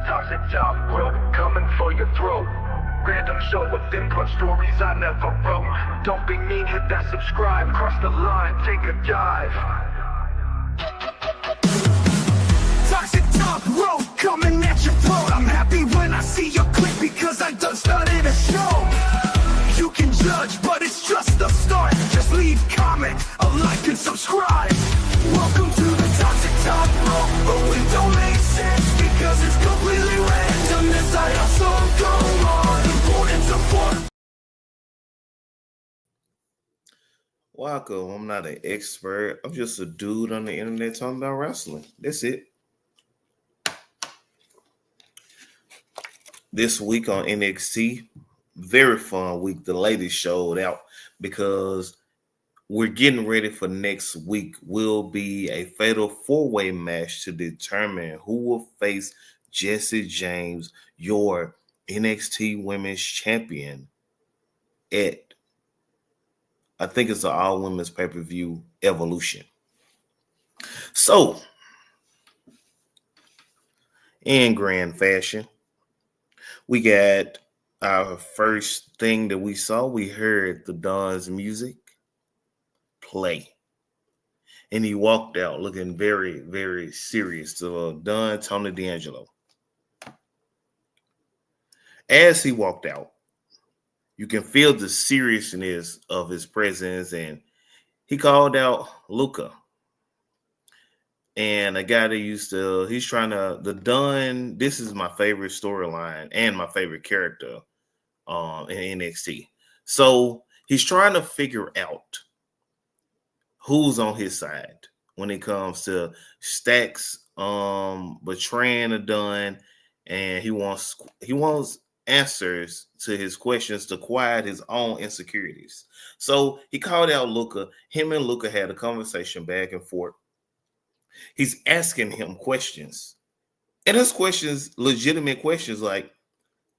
Toxic top rope coming for your throat. Random show with input stories I never wrote. Don't be mean, hit that subscribe. Cross the line, take a dive. Toxic top rope coming at your throat. I'm happy when I see your click because I done started a show. You can judge, but it's just the start. Just leave comment, a like and subscribe. Welcome to the Toxic Top Rope, but it don't make sense because it's completely random. This I also go on. Important support. Welcome. I'm not an expert. I'm just a dude on the internet talking about wrestling. That's it. This week on NXT, very fun week. The ladies showed out because we're getting ready for next week. Will be a fatal four-way match to determine who will face Jessie James, your NXT Women's Champion, at I think it's an all-women's pay-per-view Evolution. So, in grand fashion, we got our first thing that we saw. We heard the Don's music play. And he walked out looking very, very serious to Don Tony D'Angelo. As he walked out, you can feel the seriousness of his presence, and he called out Luca. And a guy that he's trying to, the Dunn, this is my favorite storyline and my favorite character in NXT. So he's trying to figure out who's on his side when it comes to Stacks betraying the Dunn, and he wants answers to his questions to quiet his own insecurities. So he called out Luca. Him and Luca had a conversation back and forth. He's asking him questions. And his questions, legitimate questions like,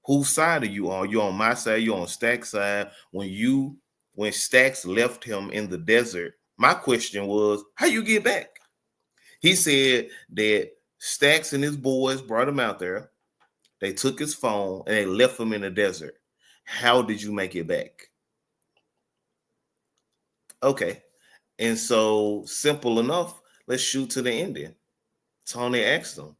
whose side are you on? You on my side? You on Stack's side? When Stacks left him in the desert, my question was, how you get back? He said that Stacks and his boys brought him out there. They took his phone and they left him in the desert. How did you make it back? Okay. And so, simple enough, let's shoot to the ending. Tony asked him,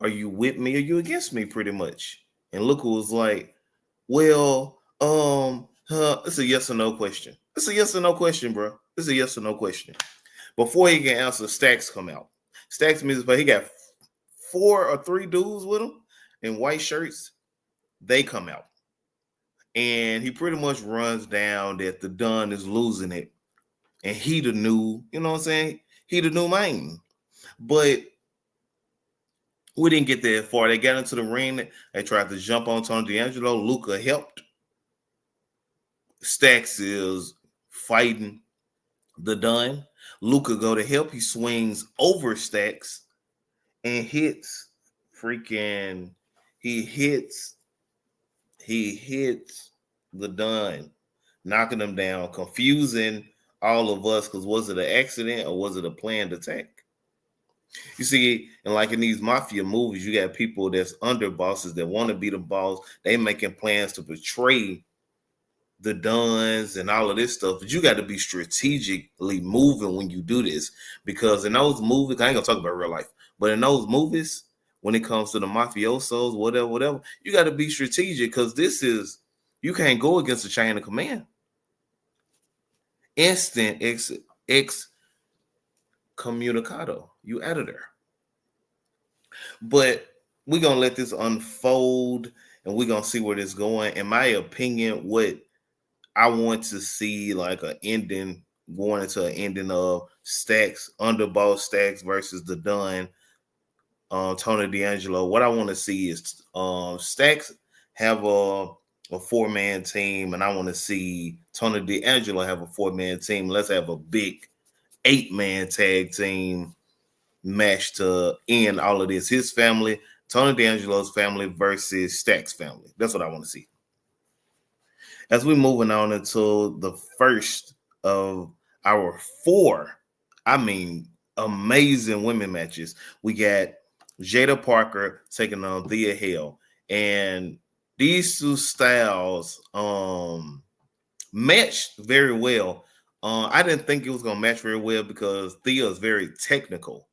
are you with me or you against me, pretty much? And Luca was like, well, it's a yes or no question. It's a yes or no question, bro. It's a yes or no question. Before he can answer, Stacks come out. Stacks music, but he got 4 or 3 dudes with him in white shirts. They come out. And he pretty much runs down that the Dunn is losing it. And he the new, you know what I'm saying? He the new main. But we didn't get that far. They got into the ring. They tried to jump on Tony D'Angelo. Luca helped. Stacks is fighting the Dunn. Luca go to help. He swings over Stacks and hits the Dunn, knocking him down, confusing all of us, because was it an accident or was it a planned attack? You see, and like in these mafia movies, you got people that's under bosses that want to be the boss. They making plans to betray the Duns and all of this stuff. But you got to be strategically moving when you do this, because in those movies, I ain't gonna talk about real life, but in those movies, when it comes to the mafiosos, whatever, you got to be strategic, because you can't go against the chain of command. Instant excommunicado, you editor. But we're going to let this unfold, and we're going to see where this is going. In my opinion, what I want to see, like an ending, going into an ending of Stacks, underboss Stacks versus the Dunn, Tony D'Angelo. What I want to see is Stacks have a 4-man team, and I want to see Tony D'Angelo have a 4-man team. Let's have a big 8-man tag team match to end all of this. His family, Tony D'Angelo's family versus Stacks' family. That's what I want to see. As we're moving on into the first of our 4, amazing women matches, we got Jada Parker taking on Thea Hale. And these two styles matched very well. I didn't think it was gonna match very well because Thea is very technical,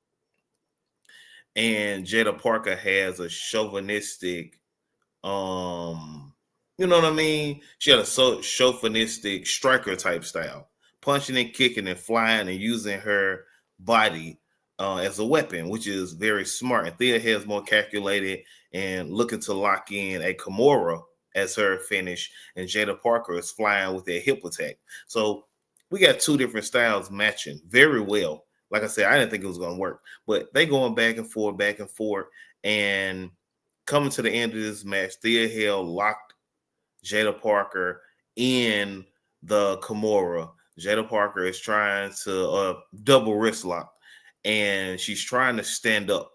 and Jada Parker has a chauvinistic, you know what I mean? She had a chauvinistic striker type style, punching and kicking and flying and using her body as a weapon, which is very smart. And Thea has more calculated and looking to lock in a Kimura as her finish, and Jada Parker is flying with a hip attack. So we got two different styles matching very well. Like I said, I didn't think it was going to work, but they going back and forth, and coming to the end of this match, Thea Hale locked Jada Parker in the Kimura. Jada Parker is trying to double wrist lock, and she's trying to stand up.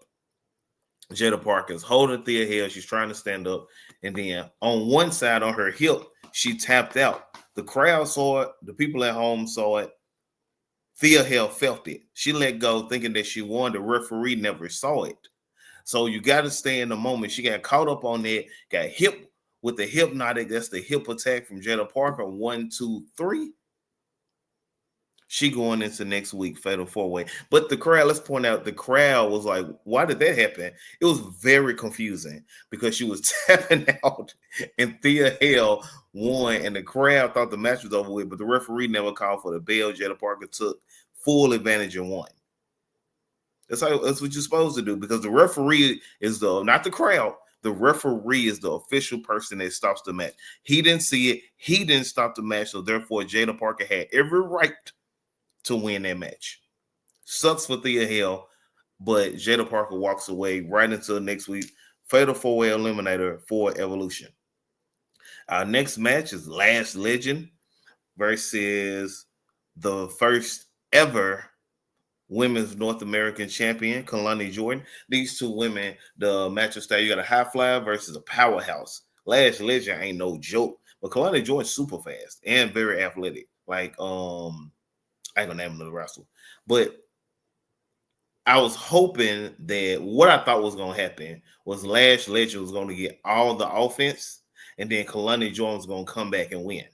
Jada Parker is holding Thea Hale. She's trying to stand up, and then on one side, on her hip, she tapped out. The crowd saw it. The people at home saw it. Thea Hale felt it. She let go, thinking that she won. The referee never saw it. So you got to stay in the moment. She got caught up on that, got hip with the hypnotic. That's the hip attack from Jada Parker. 1, 2, 3. She going into next week, fatal 4-way. But the crowd, let's point out, the crowd was like, why did that happen? It was very confusing because she was tapping out and Thea Hale won, and the crowd thought the match was over with, but the referee never called for the bell. Jada Parker took full advantage and won. That's what you're supposed to do, because the referee is not the crowd. The referee is the official person that stops the match. He didn't see it. He didn't stop the match. So therefore, Jada Parker had every right to win that match. Sucks for Thea Hale, but Jada Parker walks away right until next week. Fatal 4-way eliminator for Evolution. Our next match is Lash Legend versus the first ever women's North American champion, Kalani Jordan. These two women, the match of style, you got a high flyer versus a powerhouse. Lash Legend ain't no joke, but Kalani Jordan's super fast and very athletic. Like, I ain't gonna name another wrestler, but I was hoping that what I thought was gonna happen was Lash Legend was gonna get all the offense, and then Kalani Jordan was gonna come back and win.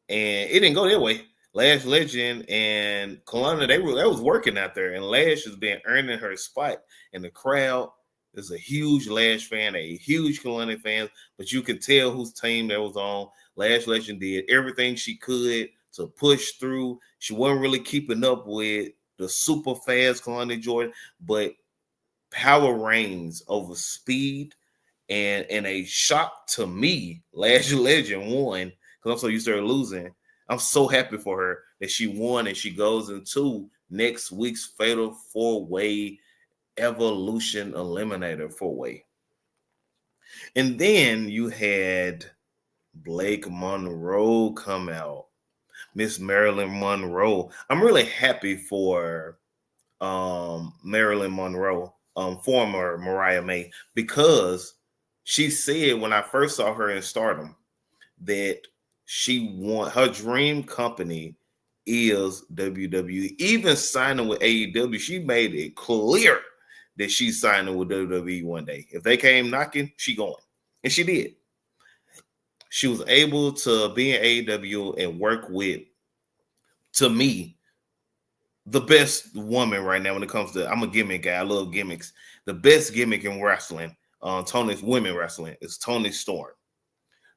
And it didn't go that way. Lash Legend and Kalani, they was working out there, and Lash has been earning her spot. And the crowd is a huge Lash fan, a huge Kalani fan, but you could tell whose team that was on. Lash Legend did everything she could to push through. She wasn't really keeping up with the super fast Kalani Jordan, but power reigns over speed. And in a shock to me, Lash Legend won, because I'm so used to her losing. I'm so happy for her that she won, and she goes into next week's Fatal 4-Way Evolution Eliminator 4-Way. And then you had Blake Monroe come out. Miss Marilyn Monroe. I'm really happy for Marilyn Monroe, former Mariah May, because she said when I first saw her in Stardom that her dream company is WWE. Even signing with AEW, she made it clear that she's signing with WWE one day. If they came knocking, she going. And she did. She was able to be in AEW and work with, to me, the best woman right now when it comes to, I'm a gimmick guy. I love gimmicks. The best gimmick in wrestling, Tony's women wrestling, is Toni Storm.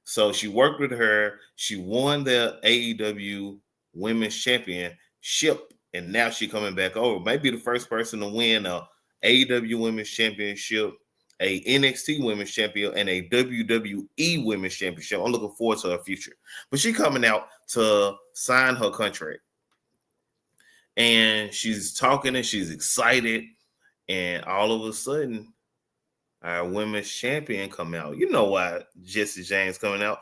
So she worked with her. She won the AEW Women's Championship, and now she's coming back over. Maybe the first person to win a AEW Women's Championship, a NXT Women's Champion, and a WWE Women's Championship. I'm looking forward to her future. But she's coming out to sign her contract. And she's talking and she's excited. And all of a sudden, our women's champion come out. You know why Jesse James coming out.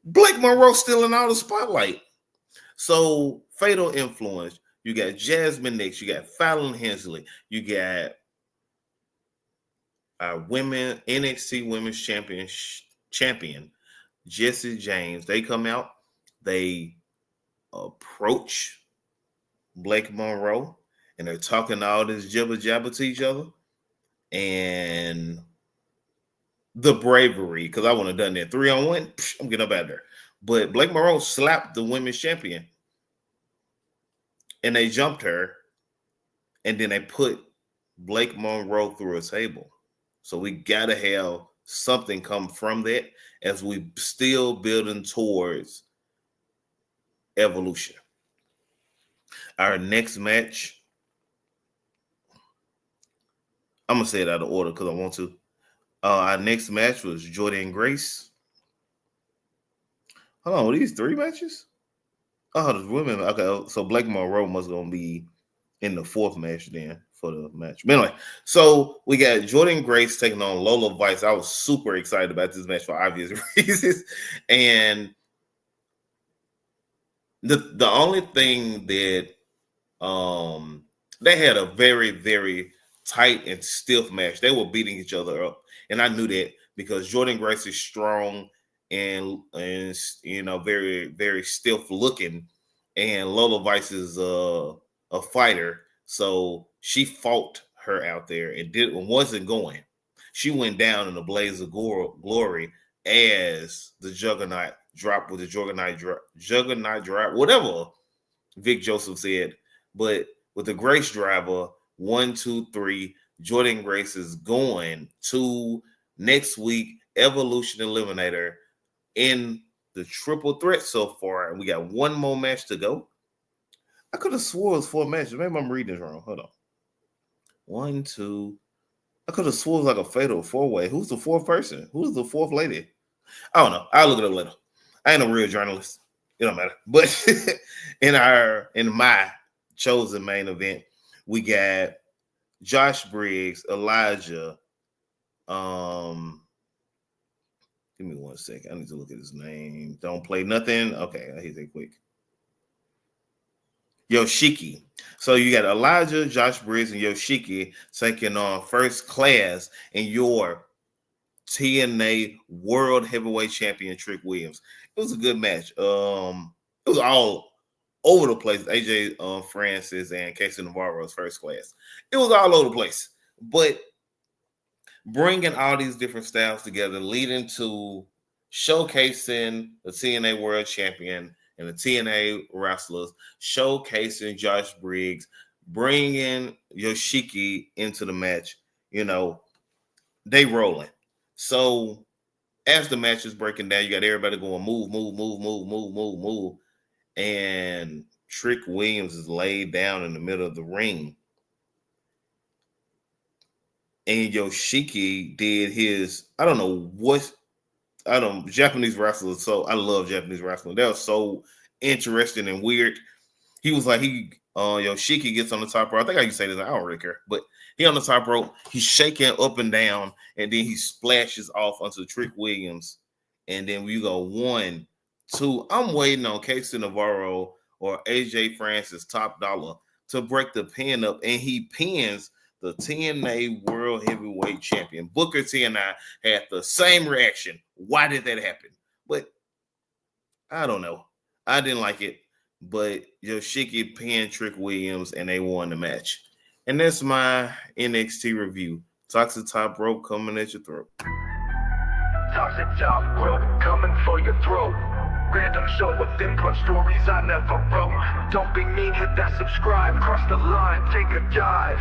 Blake Monroe still in all the spotlight. So fatal influence. You got Jasmine Nix. You got Fallon Hensley. You got our women NXT Women's Champion Jesse James. They come out. They approach Blake Monroe, and they're talking all this jibber jabber to each other. and the bravery, because I wouldn't have done that 3-on-1. I'm getting up out there. But Blake Monroe slapped the women's champion, and they jumped her, and then they put Blake Monroe through a table. So we gotta have something come from that as we still building towards Evolution. Our next match, I'm gonna say it out of order because I want to. Our next match was Jordan Grace. Hold on, were these 3 matches? Oh, the women. Okay, so Blake Monroe must gonna be in the 4th match then for the match. But anyway, so we got Jordan Grace taking on Lola Vice. I was super excited about this match for obvious reasons. And the only thing that they had a very, very tight and stiff match. They were beating each other up. And I knew that because Jordan Grace is strong and you know, very, very stiff looking. And Lola Vice is a fighter. So she fought her out there and wasn't going. She went down in a blaze of glory as the Juggernaut dropped with the Juggernaut drop, whatever Vic Joseph said. But with the Grace driver, 1, 2, 3, Jordan Grace is going to next week Evolution Eliminator in the triple threat so far, and we got 1 more match to go. I could have swore it was 4 matches. Maybe I'm reading this wrong. Hold on. 1, 2. I could have swore it was like a fatal 4-way. Who's the 4th person? Who's the 4th lady? I don't know. I'll look it up later. I ain't a real journalist. It don't matter. But in my chosen main event, we got Josh Briggs, Elijah. Give me 1 second. I need to look at his name. Don't play nothing. Okay, here's it quick. Yoshiki. So you got Elijah, Josh Briggs, and Yoshiki taking on First Class and your TNA World Heavyweight Champion Trick Williams. It was a good match. It was all over the place. AJ Francis and Casey Navarro's First Class. It was all over the place. But bringing all these different styles together, leading to showcasing the TNA World Champion and the TNA wrestlers, showcasing Josh Briggs, bringing Yoshiki into the match. You know, they rolling. So as the match is breaking down, you got everybody going move. And Trick Williams is laid down in the middle of the ring. And Yoshiki did his, Japanese wrestlers. So I love Japanese wrestling. That was so interesting and weird. He was like, Yoshiki gets on the top rope. I think I can say this. I don't really care. But he on the top rope. He's shaking up and down. And then he splashes off onto Trick Williams. And then we go 1, 2. I'm waiting on Casey Navarro or AJ Francis, Top Dollar, to break the pin up. And he pins the TNA World Heavyweight Champion. Booker T and I had the same reaction. Why did that happen? But I don't know. I didn't like it. But Yoshiki pinned Trick Williams and they won the match. And that's my NXT review. Toxic Top Rope coming at your throat. Toxic Top Rope coming for your throat. Random show with input stories I never wrote. Don't be mean, hit that subscribe. Cross the line, take a dive.